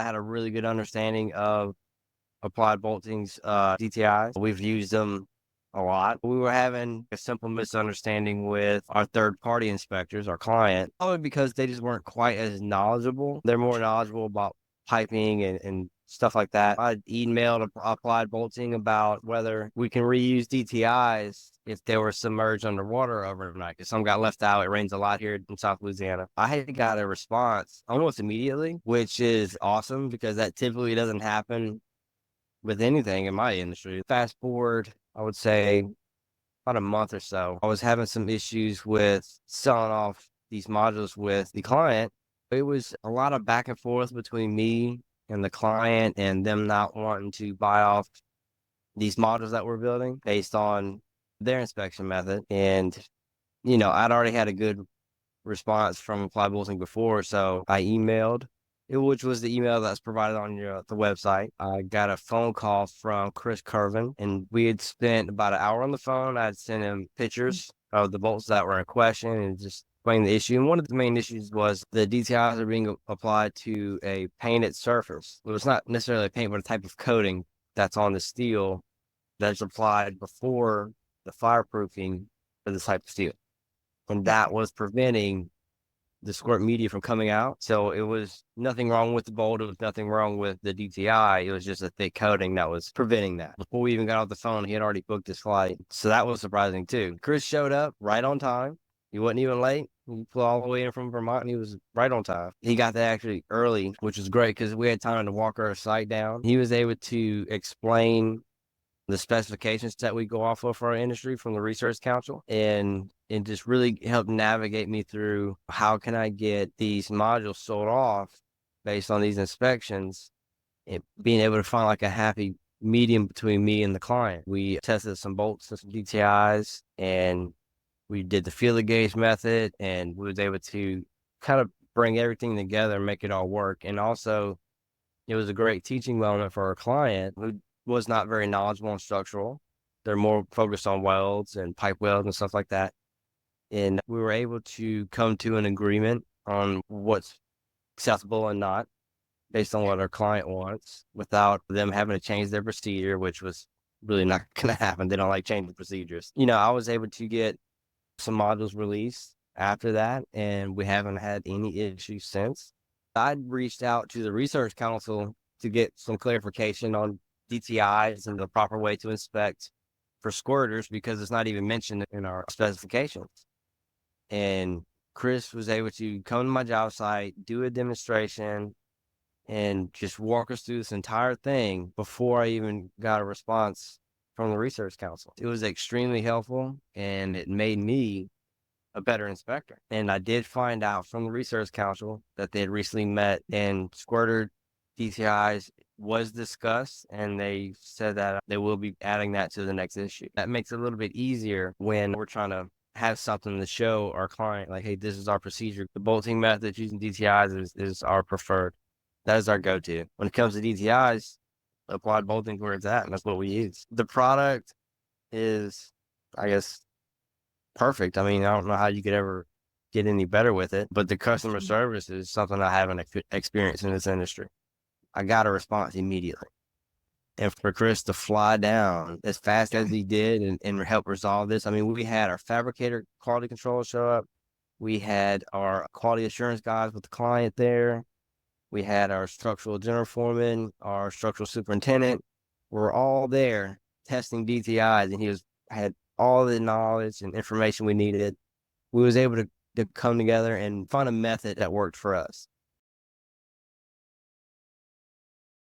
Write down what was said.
I had a really good understanding of applied bolting's DTIs. We've used them a lot. We were having a simple misunderstanding with our third-party inspectors, our client, probably because they just weren't quite as knowledgeable. They're more knowledgeable about piping and stuff like that. I emailed applied bolting about whether we can reuse DTIs if they were submerged underwater overnight, because some got left out. It rains a lot here in South Louisiana. I had got a response almost immediately, which is awesome because that typically doesn't happen with anything in my industry. Fast forward, I would say about a month or so, I was having some issues with selling off these modules with the client. It was a lot of back and forth between me and the client and them not wanting to buy off these modules that we're building based on their inspection method. And, I'd already had a good response from Applied Bolting before, so I emailed, which was the email that's provided on the website. I got a phone call from Chris Curvin, and we had spent about an hour on the phone. I'd sent him pictures of the bolts that were in question and just explain the issue. And one of the main issues was the DTIs are being applied to a painted surface. It was not necessarily a paint, but a type of coating that's on the steel that's applied before the fireproofing for this type of steel. And that was preventing the squirt media from coming out. So it was nothing wrong with the bolt. It was nothing wrong with the DTI. It was just a thick coating that was preventing that. Before we even got off the phone, he had already booked his flight. So that was surprising too. Chris showed up right on time. He wasn't even late. He flew all the way in from Vermont and he was right on time. He got there actually early, which was great because we had time to walk our site down. He was able to explain the specifications that we go off of for our industry from the Research Council and just really help navigate me through how can I get these modules sold off based on these inspections and being able to find like a happy medium between me and the client. We tested some bolts and some DTIs and we did the feeler gauge method and we was able to kind of bring everything together and make it all work. And also it was a great teaching moment for our client who was not very knowledgeable on structural. They're more focused on welds and pipe welds and stuff like that. And we were able to come to an agreement on what's acceptable and not based on what our client wants without them having to change their procedure, which was really not going to happen. They don't like changing procedures. I was able to get some modules released after that, and we haven't had any issues since. I'd reached out to the Research Council to get some clarification on DTIs and the proper way to inspect for squirters because it's not even mentioned in our specifications. And Chris was able to come to my job site, do a demonstration, and just walk us through this entire thing before I even got a response from the Research Council. It was extremely helpful, and it made me a better inspector. And I did find out from the Research Council that they had recently met and Squirter DTIs was discussed, and they said that they will be adding that to the next issue. That makes it a little bit easier when we're trying to have something to show our client, like, hey, this is our procedure. The bolting method using DTIs is our preferred. That is our go-to. When it comes to DTIs, applied bolting where it's at, and that's what we use. The product is, I guess, perfect. I mean, I don't know how you could ever get any better with it, but the customer service is something I haven't experienced in this industry. I got a response immediately. And for Chris to fly down as fast as he did and help resolve this, I mean, we had our fabricator quality control show up. We had our quality assurance guys with the client there. We had our structural general foreman, our structural superintendent. We're all there testing DTIs, and he had all the knowledge and information we needed. We was able to come together and find a method that worked for us.